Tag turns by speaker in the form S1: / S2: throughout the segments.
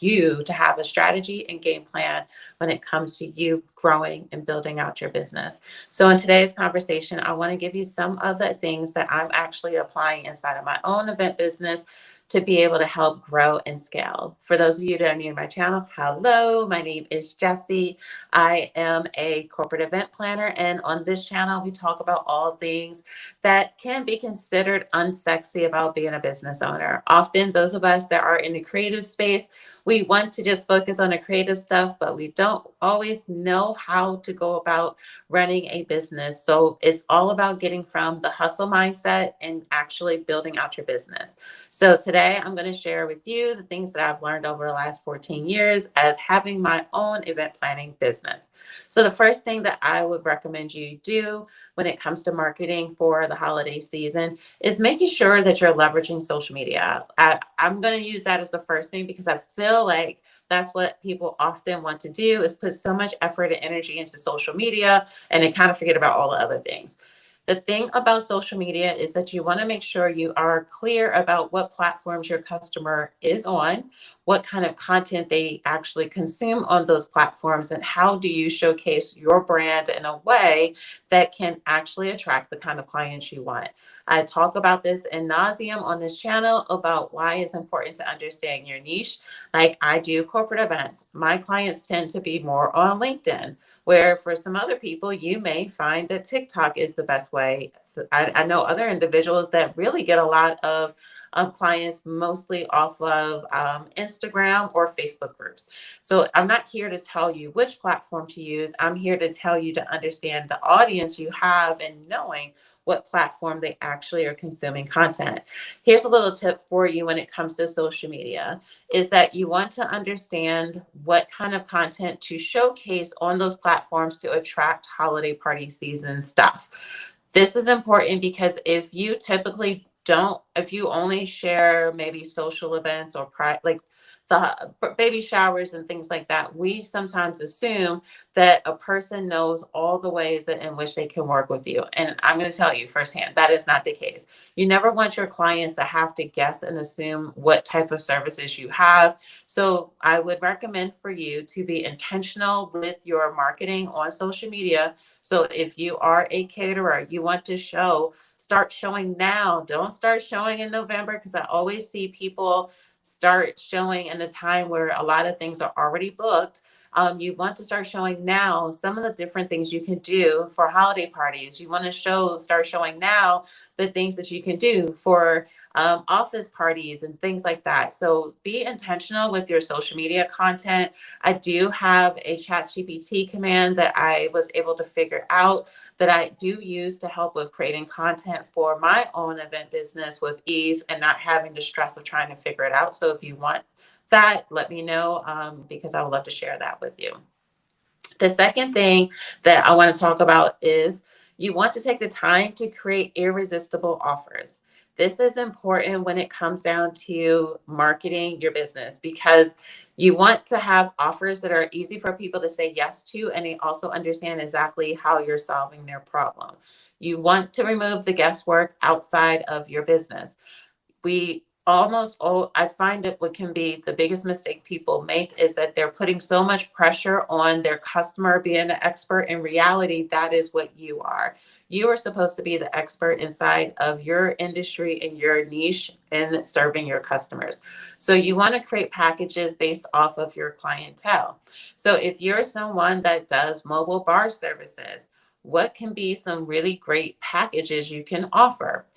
S1: you to have a strategy and game plan when it comes to you growing and building out your business. So in today's conversation, I want to give you some of the things that I'm actually applying inside of my own event business to be able to help grow and scale. For those of you that are new to my channel, hello, my name is Jessie. I am a corporate event planner, and on this channel, we talk about all things that can be considered unsexy about being a business owner. Often, those of us that are in the creative space, we want to just focus on the creative stuff, but we don't always know how to go about running a business. So it's all about getting from the hustle mindset and actually building out your business. So today I'm going to share with you the things that I've learned over the last 14 years as having my own event planning business. So the first thing that I would recommend you do when it comes to marketing for the holiday season is making sure that you're leveraging social media. I'm going to use that as the first thing because I feel like that's what people often want to do is put so much effort and energy into social media and they kind of forget about all the other things. The thing about social media is that you want to make sure you are clear about what platforms your customer is on, what kind of content they actually consume on those platforms, and how do you showcase your brand in a way that can actually attract the kind of clients you want. I talk about this in nauseam on this channel about why it's important to understand your niche. Like I do corporate events. My clients tend to be more on LinkedIn, where for some other people, you may find that TikTok is the best way. So I know other individuals that really get a lot of clients mostly off of Instagram or Facebook groups. So I'm not here to tell you which platform to use. I'm here to tell you to understand the audience you have and knowing what platform they actually are consuming content. Here's a little tip for you when it comes to social media is that you want to understand what kind of content to showcase on those platforms to attract holiday party season stuff. This is important because if you typically don't, if you only share maybe social events or like the baby showers and things like that, we sometimes assume that a person knows all the ways that in which they can work with you. And I'm going to tell you firsthand, that is not the case. You never want your clients to have to guess and assume what type of services you have. So I would recommend for you to be intentional with your marketing on social media. So if you are a caterer, you want to start showing now. Don't start showing in November because I always see people start showing in the time where a lot of things are already booked. You want to start showing now some of the different things you can do for holiday parties. You want to start showing now the things that you can do for office parties and things like that. So be intentional with your social media content. I do have a ChatGPT command that I was able to figure out that I do use to help with creating content for my own event business with ease and not having the stress of trying to figure it out. So if you want that, let me know because I would love to share that with you. The second thing that I want to talk about is you want to take the time to create irresistible offers. This is important when it comes down to marketing your business because you want to have offers that are easy for people to say yes to, and they also understand exactly how you're solving their problem. You want to remove the guesswork outside of your business. I find that what can be the biggest mistake people make is that they're putting so much pressure on their customer being an expert. In reality, that is what you are. You are supposed to be the expert inside of your industry and your niche in serving your customers. So you want to create packages based off of your clientele. So if you're someone that does mobile bar services, what can be some really great packages you can offer?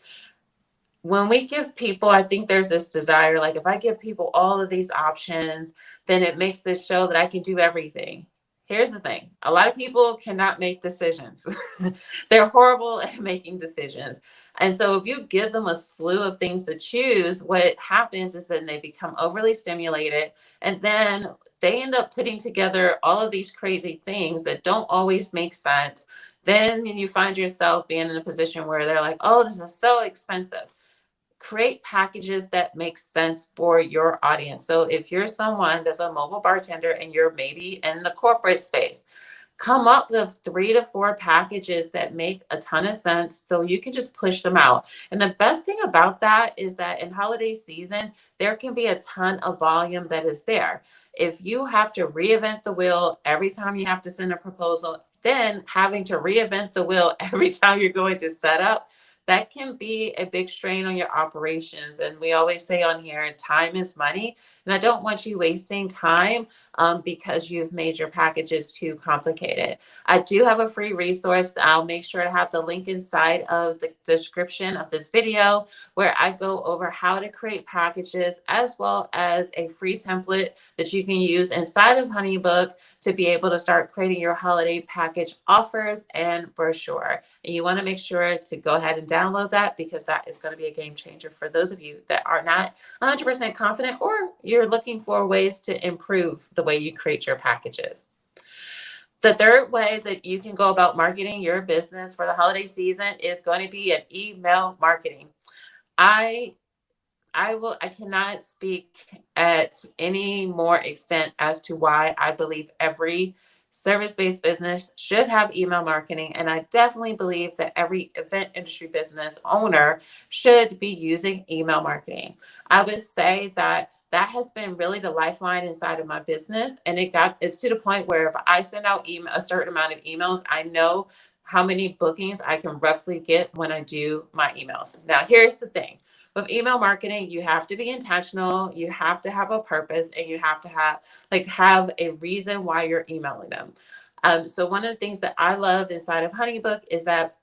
S1: When we give people, I think there's this desire, like if I give people all of these options, then it makes this show that I can do everything. Here's the thing. A lot of people cannot make decisions. They're horrible at making decisions. And so if you give them a slew of things to choose, what happens is then they become overly stimulated and then they end up putting together all of these crazy things that don't always make sense. Then you find yourself being in a position where they're like, oh, this is so expensive. Create packages that make sense for your audience. So if you're someone that's a mobile bartender and you're maybe in the corporate space, come up with 3 to 4 packages that make a ton of sense so you can just push them out. And the best thing about that is that in holiday season, there can be a ton of volume that is there. If you have to reinvent the wheel every time you have to send a proposal, then having to reinvent the wheel every time you're going to set up, that can be a big strain on your operations. And we always say on here, time is money. And I don't want you wasting time because you've made your packages too complicated. I do have a free resource. I'll make sure to have the link inside of the description of this video where I go over how to create packages as well as a free template that you can use inside of Honeybook to be able to start creating your holiday package offers and brochure. And you want to make sure to go ahead and download that because that is going to be a game changer for those of you that are not 100% confident or you're looking for ways to improve the way you create your packages. The third way that you can go about marketing your business for the holiday season is going to be an email marketing. I cannot speak at any more extent as to why I believe every service-based business should have email marketing. And I definitely believe that every event industry business owner should be using email marketing. I would say that that has been really the lifeline inside of my business. And it's to the point where if I send out a certain amount of emails, I know how many bookings I can roughly get when I do my emails. Now, here's the thing. With email marketing, you have to be intentional, you have to have a purpose, and you have to have a reason why you're emailing them. So one of the things that I love inside of Honeybook is that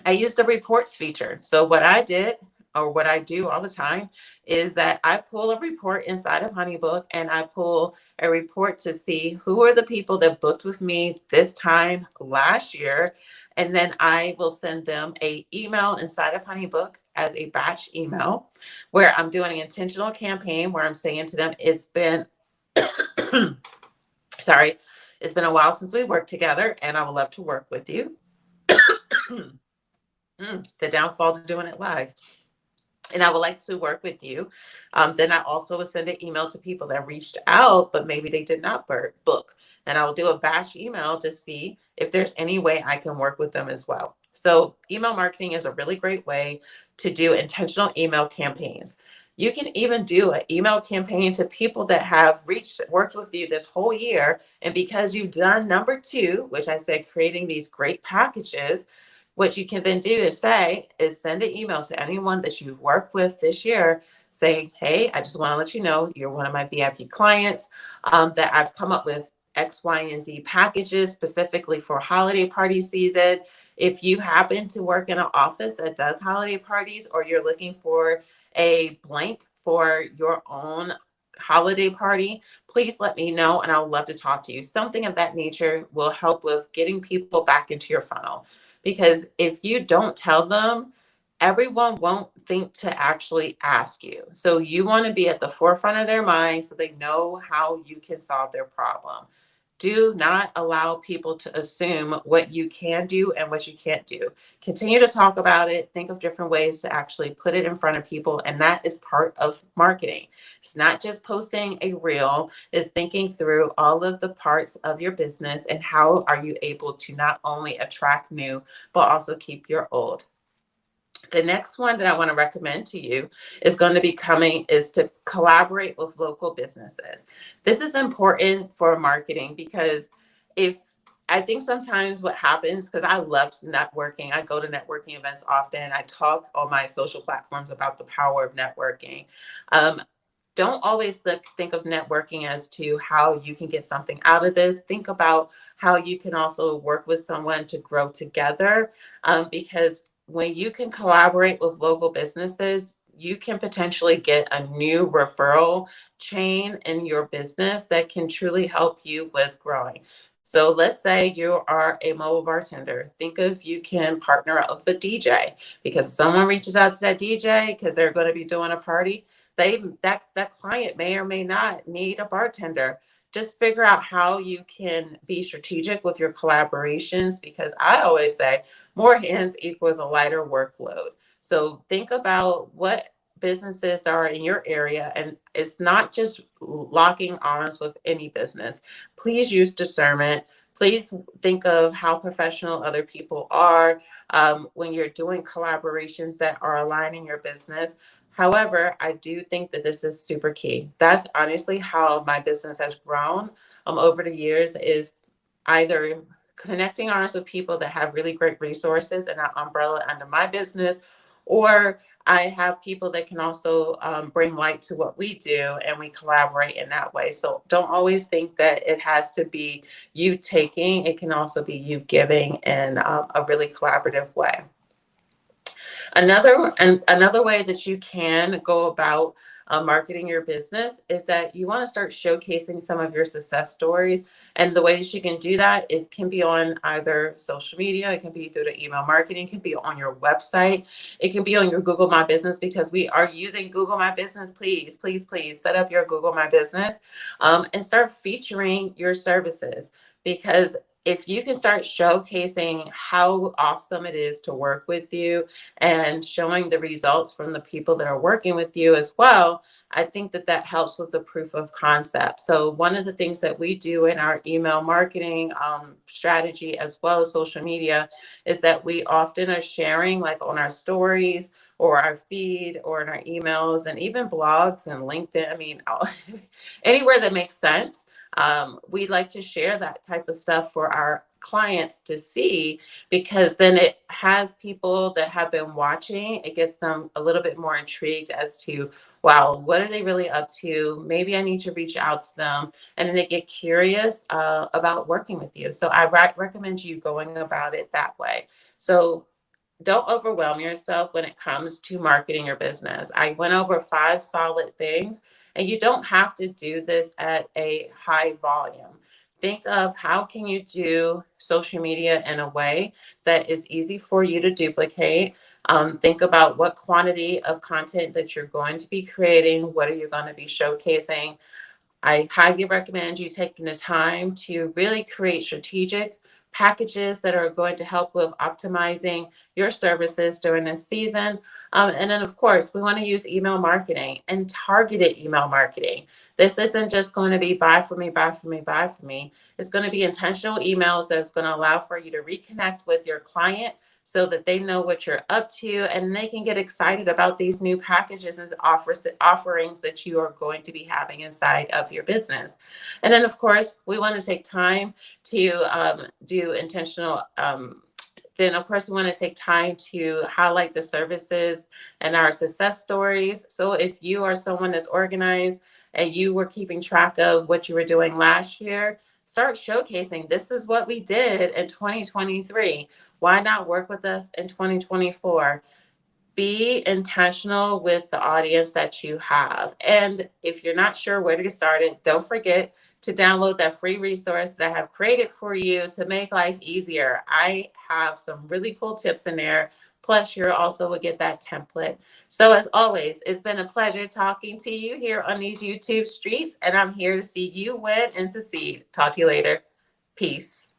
S1: I use the reports feature. So what I did or what I do all the time is that I pull a report inside of Honeybook and I pull a report to see who are the people that booked with me this time last year. And then I will send them an email inside of Honeybook as a batch email where I'm doing an intentional campaign where I'm saying to them, it's been, sorry, it's been a while since we worked together and I would love to work with you. The downfall to doing it live. And I would like to work with you. Then I also would send an email to people that reached out, but maybe they did not book. And I'll do a batch email to see if there's any way I can work with them as well. So email marketing is a really great way to do intentional email campaigns. You can even do an email campaign to people that have worked with you this whole year. And because you've done number 2, which I said, creating these great packages, what you can then do is send an email to anyone that you've worked with this year saying, hey, I just want to let you know you're one of my VIP clients, that I've come up with X, Y, and Z packages specifically for holiday party season. If you happen to work in an office that does holiday parties or you're looking for a blank for your own holiday party, please let me know and I would love to talk to you. Something of that nature will help with getting people back into your funnel. Because if you don't tell them, everyone won't think to actually ask you. So you want to be at the forefront of their mind so they know how you can solve their problem. Do not allow people to assume what you can do and what you can't do. Continue to talk about it. Think of different ways to actually put it in front of people. And that is part of marketing. It's not just posting a reel, it's thinking through all of the parts of your business and how are you able to not only attract new, but also keep your old. The next one that I want to recommend to you is to collaborate with local businesses. This is important for marketing because I think sometimes what happens, because I love networking, I go to networking events often, I talk on my social platforms about the power of networking. Don't always think of networking as to how you can get something out of this. Think about how you can also work with someone to grow together, because when you can collaborate with local businesses, you can potentially get a new referral chain in your business that can truly help you with growing. So let's say you are a mobile bartender. Think of you can partner up with a DJ because if someone reaches out to that DJ because they're going to be doing a party, that client may or may not need a bartender. Just figure out how you can be strategic with your collaborations because I always say more hands equals a lighter workload. So think about what businesses are in your area, and it's not just locking arms with any business. Please use discernment. Please think of how professional other people are when you're doing collaborations that are aligning your business. However, I do think that this is super key. That's honestly how my business has grown over the years, is either connecting arms with people that have really great resources and that umbrella under my business, or I have people that can also bring light to what we do and we collaborate in that way. So don't always think that it has to be you taking, it can also be you giving in a really collaborative way. Another way that you can go about marketing your business is that you want to start showcasing some of your success stories. And the way that you can do that is can be on either social media, it can be through the email marketing, it can be on your website, it can be on your Google My Business, because we are using Google My Business. Please, please, please set up your Google My Business and start featuring your services, because if you can start showcasing how awesome it is to work with you and showing the results from the people that are working with you as well, I think that that helps with the proof of concept. So one of the things that we do in our email marketing strategy, as well as social media, is that we often are sharing, like on our stories or our feed or in our emails and even blogs and LinkedIn. I mean, anywhere that makes sense. We like to share that type of stuff for our clients to see, because then it has people that have been watching, it gets them a little bit more intrigued as to, wow, what are they really up to? Maybe I need to reach out to them. And then they get curious about working with you. So I recommend you going about it that way. So don't overwhelm yourself when it comes to marketing your business. I went over 5 solid things, and you don't have to do this at a high volume. Think of how can you do social media in a way that is easy for you to duplicate. Think about what quantity of content that you're going to be creating. What are you going to be showcasing? I highly recommend you taking the time to really create strategic packages that are going to help with optimizing your services during this season. And then, of course, we want to use email marketing and targeted email marketing. This isn't just going to be buy for me, buy for me, buy for me. It's going to be intentional emails that is going to allow for you to reconnect with your client so that they know what you're up to and they can get excited about these new packages and offerings that you are going to be having inside of your business. And then, of course, we want to take time to do intentional. Then, of course, we want to take time to highlight the services and our success stories. So if you are someone that's organized and you were keeping track of what you were doing last year, start showcasing this is what we did in 2023. Why not work with us in 2024? Be intentional with the audience that you have. And if you're not sure where to get started, don't forget to download that free resource that I have created for you to make life easier. I have some really cool tips in there. Plus, you also will get that template. So, as always, it's been a pleasure talking to you here on these YouTube streets, and I'm here to see you win and succeed. Talk to you later. Peace.